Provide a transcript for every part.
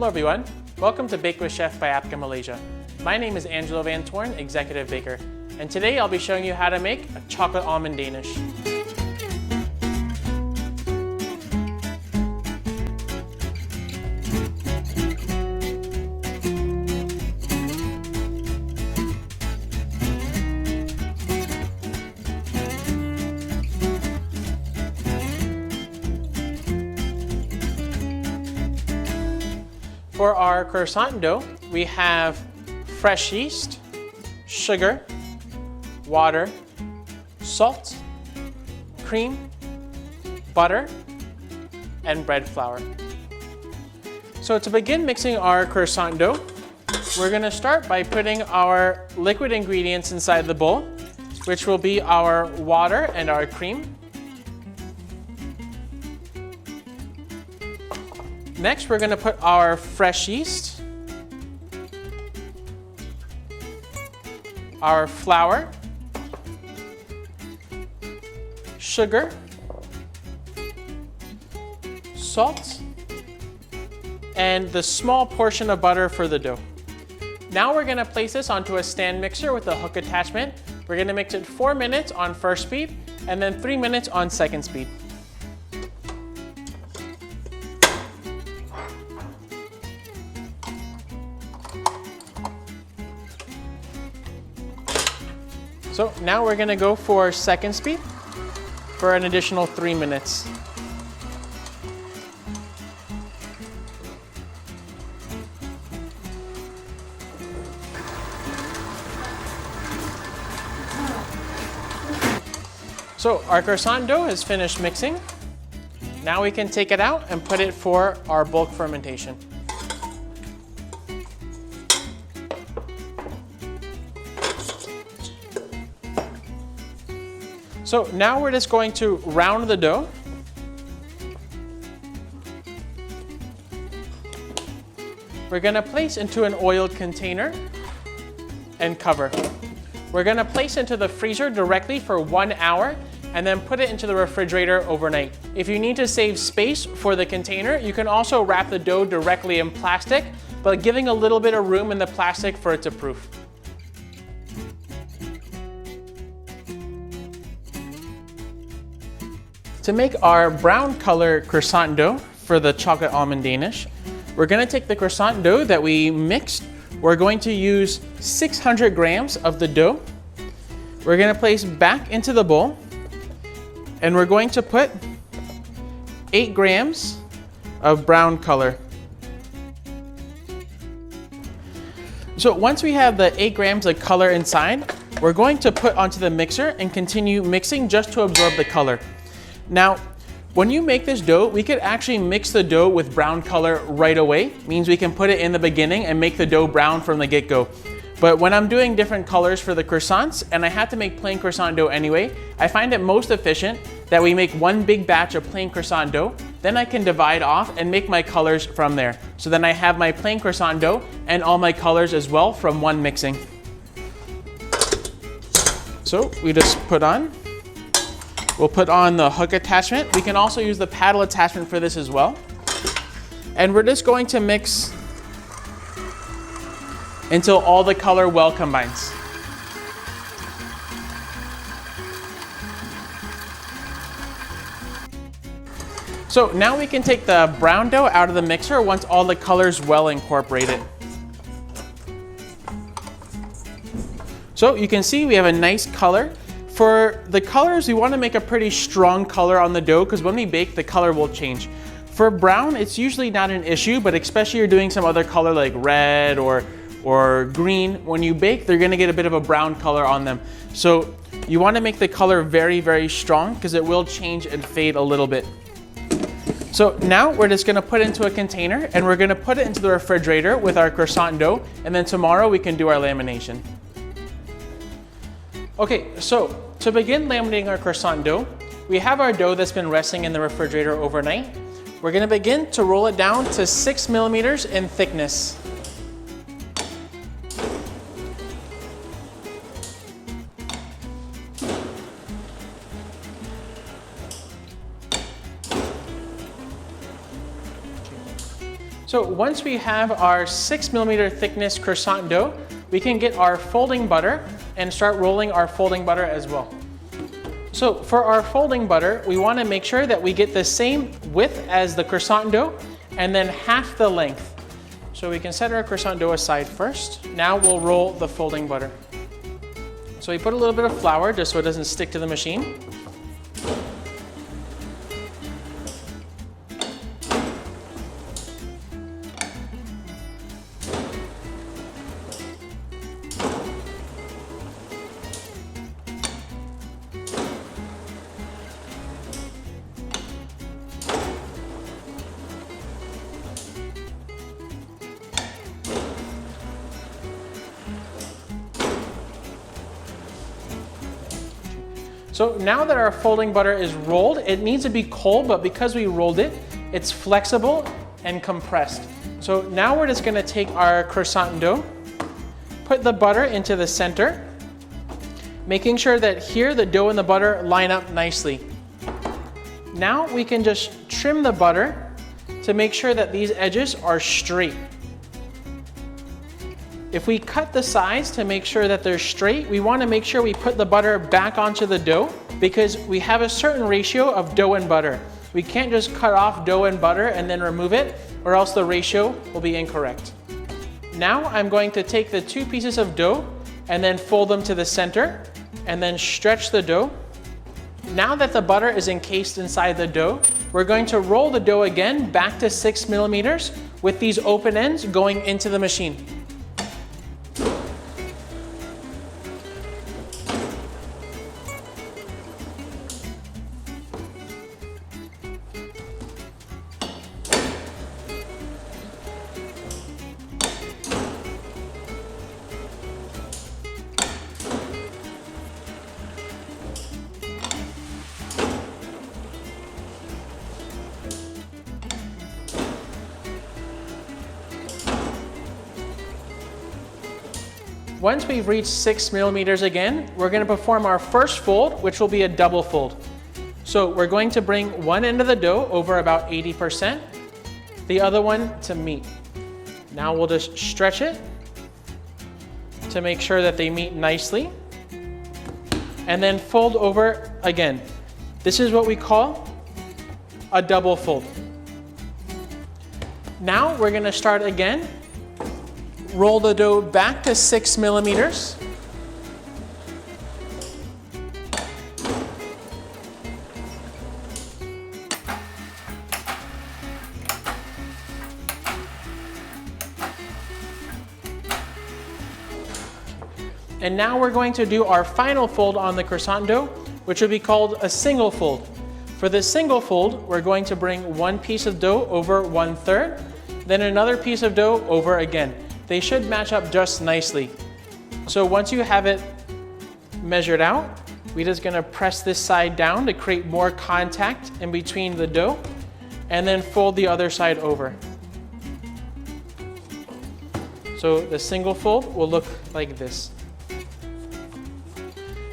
Hello everyone, welcome to Bake with Chef by Apka Malaysia. My name is Angelo Van Toorn, Executive Baker, and today I'll be showing you how to make a chocolate almond Danish. For our croissant dough, we have fresh yeast, sugar, water, salt, cream, butter, and bread flour. So to begin mixing our croissant dough, we're going to start by putting our liquid ingredients inside the bowl, which will be our water and our cream. Next, we're going to put our fresh yeast, our flour, sugar, salt, and the small portion of butter for the dough. Now we're going to place this onto a stand mixer with a hook attachment. We're going to mix it 4 minutes on first speed and then 3 minutes on second speed. So now we're going to go for second speed for an additional 3 minutes. So our croissant dough is finished mixing. Now we can take it out and put it for our bulk fermentation. So now we're just going to round the dough. We're going to place into an oiled container and cover. We're going to place into the freezer directly for 1 hour and then put it into the refrigerator overnight. If you need to save space for the container, you can also wrap the dough directly in plastic, but giving a little bit of room in the plastic for it to proof. To make our brown color croissant dough for the chocolate almond Danish, we're going to take the croissant dough that we mixed. We're going to use 600 grams of the dough. We're going to place back into the bowl, and we're going to put 8 grams of brown color. So once we have the 8 grams of color inside, we're going to put onto the mixer and continue mixing just to absorb the color. Now, when you make this dough, we could actually mix the dough with brown color right away. Means we can put it in the beginning and make the dough brown from the get-go. But when I'm doing different colors for the croissants, and I have to make plain croissant dough anyway, I find it most efficient that we make one big batch of plain croissant dough, then I can divide off and make my colors from there. So then I have my plain croissant dough and all my colors as well from one mixing. So we just put on. We'll put on the hook attachment. We can also use the paddle attachment for this as well. And we're just going to mix until all the color well combines. So now we can take the brown dough out of the mixer once all the colors well incorporated. So you can see we have a nice color. For the colors, we want to make a pretty strong color on the dough because when we bake, the color will change. For brown, it's usually not an issue, but especially you're doing some other color like red or green, when you bake, they're going to get a bit of a brown color on them. So you want to make the color very, very strong because it will change and fade a little bit. So now we're just going to put it into a container and we're going to put it into the refrigerator with our croissant dough, and then tomorrow we can do our lamination. Okay, so to begin laminating our croissant dough, we have our dough that's been resting in the refrigerator overnight. We're going to begin to roll it down to 6 millimeters in thickness. So once we have our 6mm thickness croissant dough, we can get our folding butter and start rolling our folding butter as well. So for our folding butter, we want to make sure that we get the same width as the croissant dough and then half the length. So we can set our croissant dough aside first. Now we'll roll the folding butter. So we put a little bit of flour just so it doesn't stick to the machine. So now that our folding butter is rolled, it needs to be cold, but because we rolled it, it's flexible and compressed. So now we're just gonna take our croissant dough, put the butter into the center, making sure that here the dough and the butter line up nicely. Now we can just trim the butter to make sure that these edges are straight. If we cut the sides to make sure that they're straight, we want to make sure we put the butter back onto the dough because we have a certain ratio of dough and butter. We can't just cut off dough and butter and then remove it, or else the ratio will be incorrect. Now I'm going to take the 2 pieces of dough and then fold them to the center and then stretch the dough. Now that the butter is encased inside the dough, we're going to roll the dough again back to 6mm with these open ends going into the machine. Once we've reached 6mm again, we're going to perform our first fold, which will be a double fold. So we're going to bring one end of the dough over about 80%, the other one to meet. Now we'll just stretch it to make sure that they meet nicely, and then fold over again. This is what we call a double fold. Now we're going to start again. Roll the dough back to 6mm. And now we're going to do our final fold on the croissant dough, which will be called a single fold. For this single fold, we're going to bring one piece of dough over 1/3, then another piece of dough over again. They should match up just nicely. So once you have it measured out, we're just gonna press this side down to create more contact in between the dough, and then fold the other side over. So the single fold will look like this.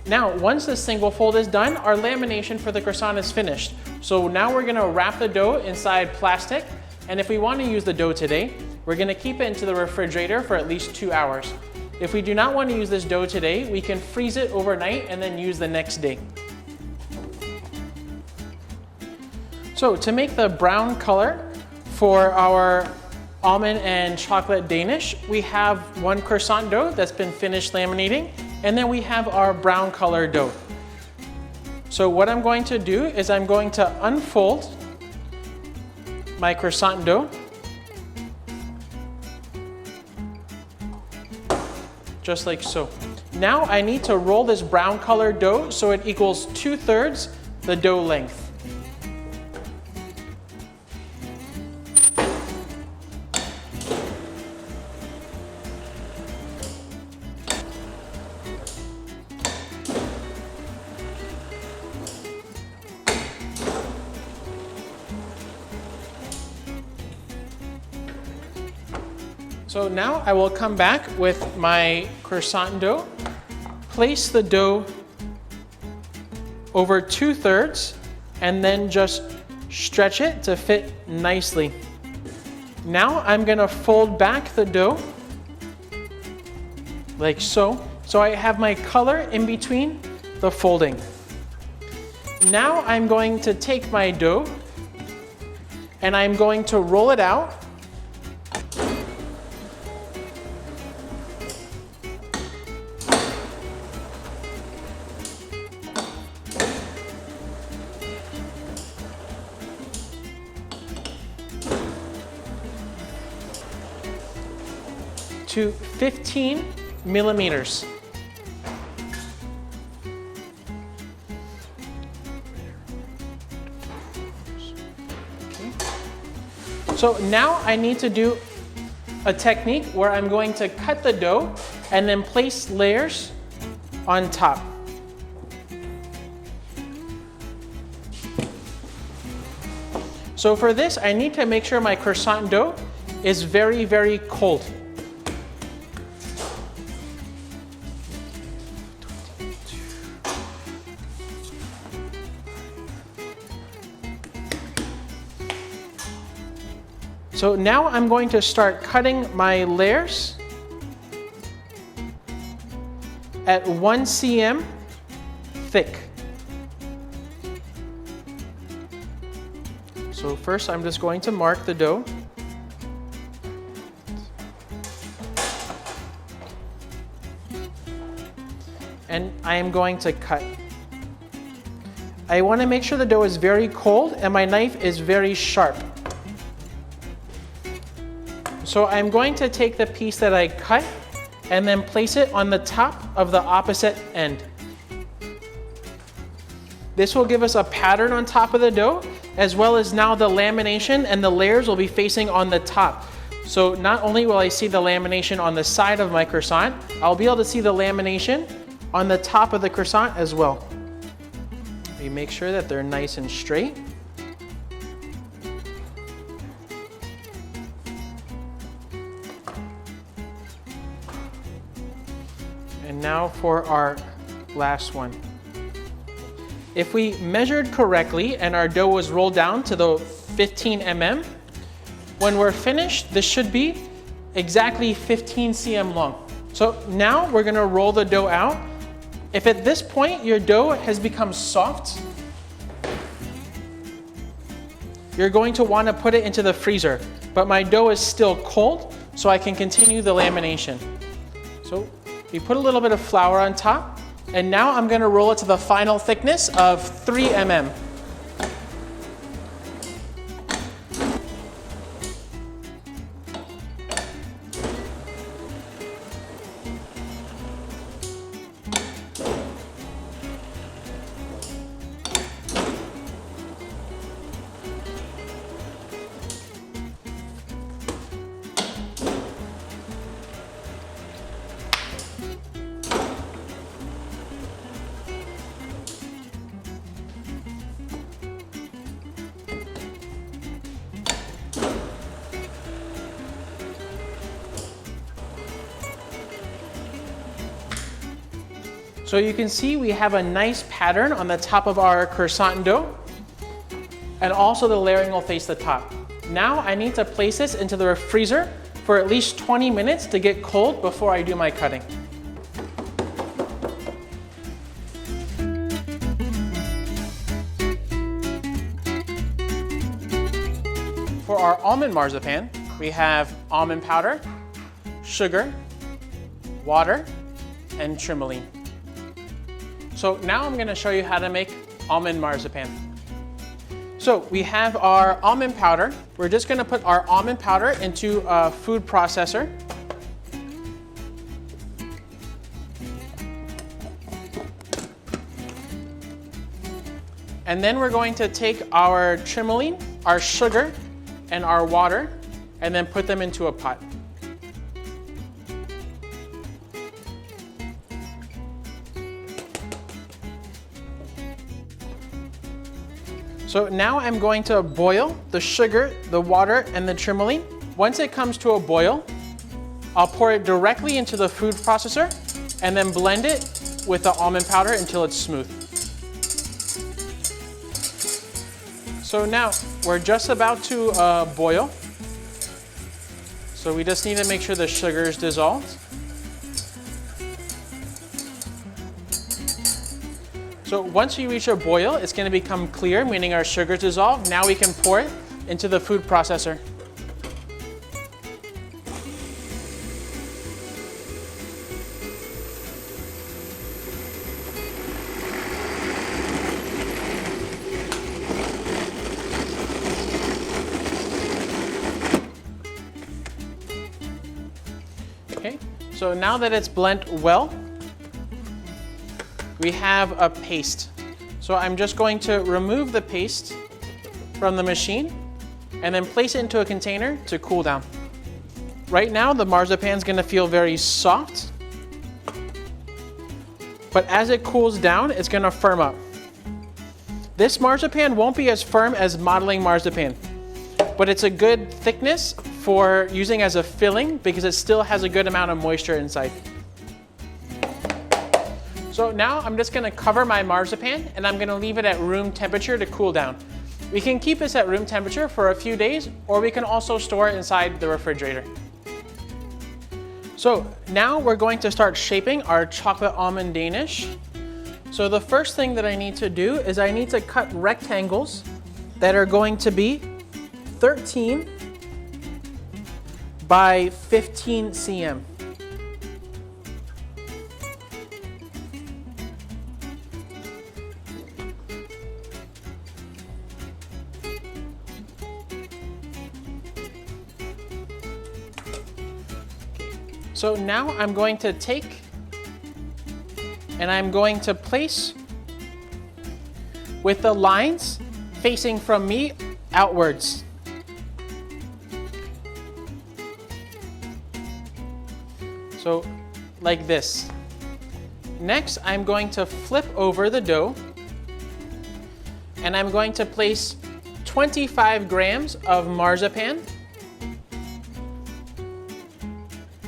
Now, once the single fold is done, our lamination for the croissant is finished. So now we're gonna wrap the dough inside plastic, and if we wanna use the dough today, we're gonna keep it into the refrigerator for at least 2 hours. If we do not want to use this dough today, we can freeze it overnight and then use the next day. So to make the brown color for our almond and chocolate Danish, we have one croissant dough that's been finished laminating, and then we have our brown color dough. So what I'm going to do is I'm going to unfold my croissant dough, just like so. Now I need to roll this brown colored dough so it equals 2/3 the dough length. So now I will come back with my croissant dough, place the dough over 2/3, and then just stretch it to fit nicely. Now I'm gonna fold back the dough like so. So I have my color in between the folding. Now I'm going to take my dough and I'm going to roll it out. To 15 millimeters. Okay. So now I need to do a technique where I'm going to cut the dough and then place layers on top. So for this, I need to make sure my croissant dough is very, very cold. So now I'm going to start cutting my layers at 1 cm thick. So first I'm just going to mark the dough. And I am going to cut. I want to make sure the dough is very cold and my knife is very sharp. So I'm going to take the piece that I cut and then place it on the top of the opposite end. This will give us a pattern on top of the dough, as well as now the lamination and the layers will be facing on the top. So not only will I see the lamination on the side of my croissant, I'll be able to see the lamination on the top of the croissant as well. We make sure that they're nice and straight. And now for our last one. If we measured correctly and our dough was rolled down to the 15 mm, when we're finished, this should be exactly 15 cm long. So now we're gonna roll the dough out. If at this point your dough has become soft, you're going to want to put it into the freezer. But my dough is still cold, so I can continue the lamination. So we put a little bit of flour on top, and now I'm going to roll it to the final thickness of 3 mm. So you can see we have a nice pattern on the top of our croissant dough, and also the layering will face the top. Now I need to place this into the freezer for at least 20 minutes to get cold before I do my cutting. For our almond marzipan, we have almond powder, sugar, water, and trimoline. So now I'm going to show you how to make almond marzipan. So we have our almond powder. We're just going to put our almond powder into a food processor. And then we're going to take our trimoline, our sugar, and our water, and then put them into a pot. So now I'm going to boil the sugar, the water, and the trimoline. Once it comes to a boil, I'll pour it directly into the food processor and then blend it with the almond powder until it's smooth. So now we're just about to boil. So we just need to make sure the sugar is dissolved. So once we reach a boil, it's going to become clear, meaning our sugar is dissolved. Now we can pour it into the food processor. Okay, so now that it's blent well, we have a paste. So I'm just going to remove the paste from the machine and then place it into a container to cool down. Right now, the marzipan is going to feel very soft, but as it cools down, it's going to firm up. This marzipan won't be as firm as modeling marzipan, but it's a good thickness for using as a filling because it still has a good amount of moisture inside. So now I'm just going to cover my marzipan and I'm going to leave it at room temperature to cool down. We can keep this at room temperature for a few days, or we can also store it inside the refrigerator. So now we're going to start shaping our chocolate almond Danish. So the first thing that I need to do is I need to cut rectangles that are going to be 13 by 15 cm. So now I'm going to take and I'm going to place with the lines facing from me outwards. So like this. Next, I'm going to flip over the dough and I'm going to place 25 grams of marzipan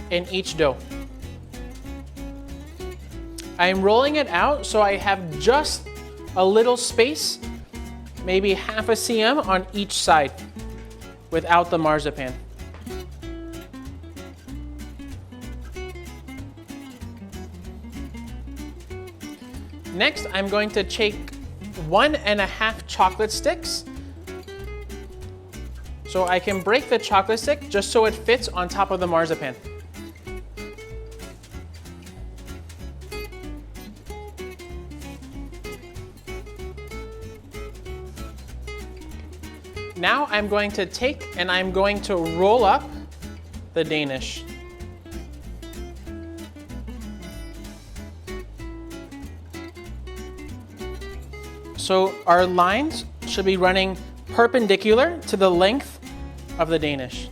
in each dough. I'm rolling it out so I have just a little space, maybe half a cm on each side without the marzipan. Next, I'm going to take 1.5 chocolate sticks. So I can break the chocolate stick just so it fits on top of the marzipan. Now I'm going to take and I'm going to roll up the Danish. So our lines should be running perpendicular to the length of the Danish.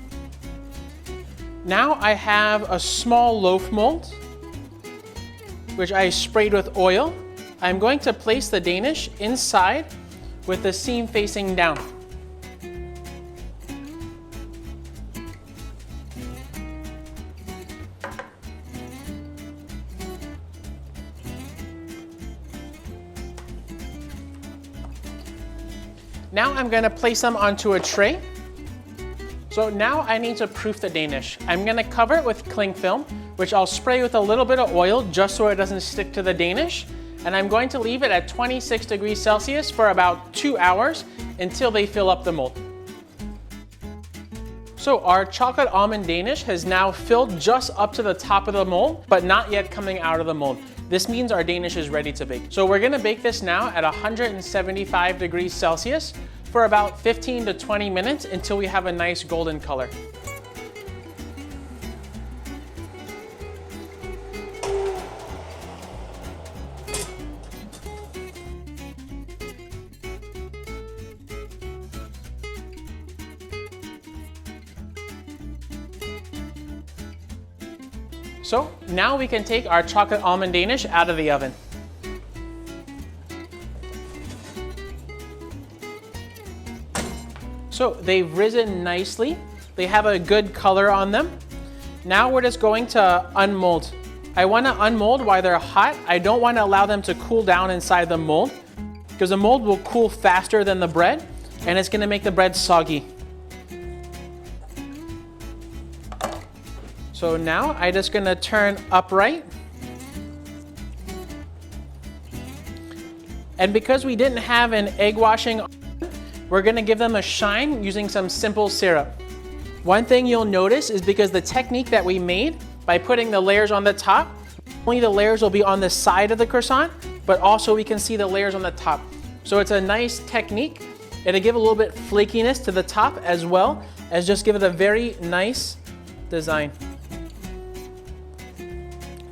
Now I have a small loaf mold, which I sprayed with oil. I'm going to place the Danish inside with the seam facing down. Now I'm going to place them onto a tray. So now I need to proof the Danish. I'm going to cover it with cling film, which I'll spray with a little bit of oil just so it doesn't stick to the Danish. And I'm going to leave it at 26 degrees Celsius for about 2 hours until they fill up the mold. So our chocolate almond Danish has now filled just up to the top of the mold, but not yet coming out of the mold. This means our Danish is ready to bake. So we're gonna bake this now at 175 degrees Celsius for about 15 to 20 minutes until we have a nice golden color. So now we can take our chocolate almond Danish out of the oven. So they've risen nicely. They have a good color on them. Now we're just going to unmold. I want to unmold while they're hot. I don't want to allow them to cool down inside the mold because the mold will cool faster than the bread and it's going to make the bread soggy. So now I'm just gonna turn upright. And because we didn't have an egg washing, we're gonna give them a shine using some simple syrup. One thing you'll notice is because the technique that we made by putting the layers on the top, only the layers will be on the side of the croissant, but also we can see the layers on the top. So it's a nice technique. It'll give a little bit flakiness to the top as well as just give it a very nice design.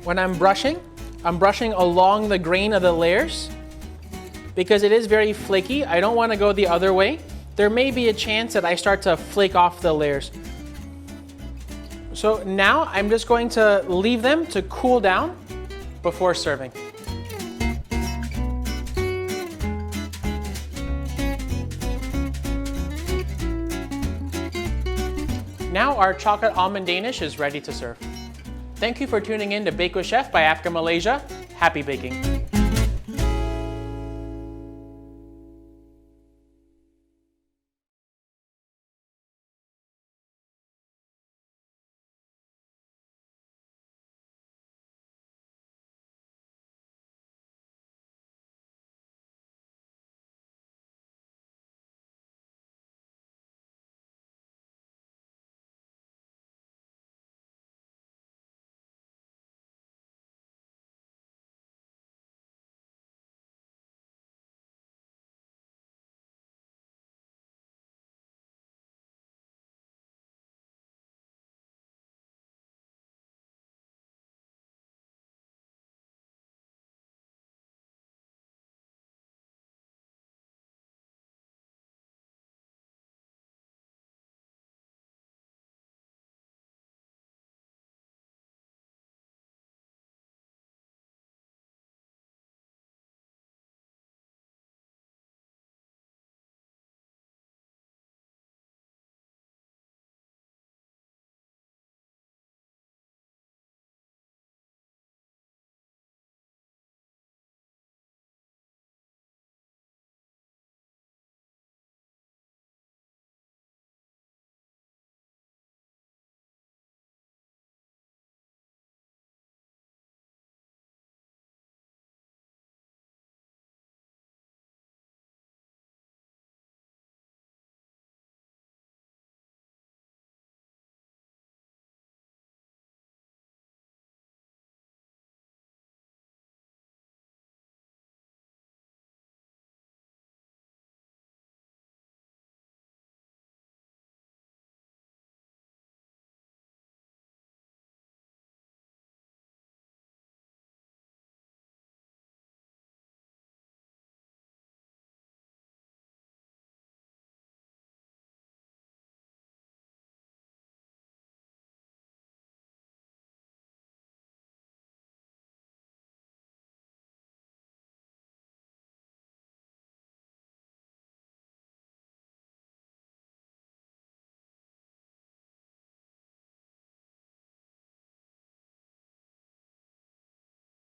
When I'm brushing along the grain of the layers because it is very flaky. I don't want to go the other way. There may be a chance that I start to flake off the layers. So now I'm just going to leave them to cool down before serving. Now our chocolate almond Danish is ready to serve. Thank you for tuning in to Bake with Chef by Africa Malaysia. Happy baking.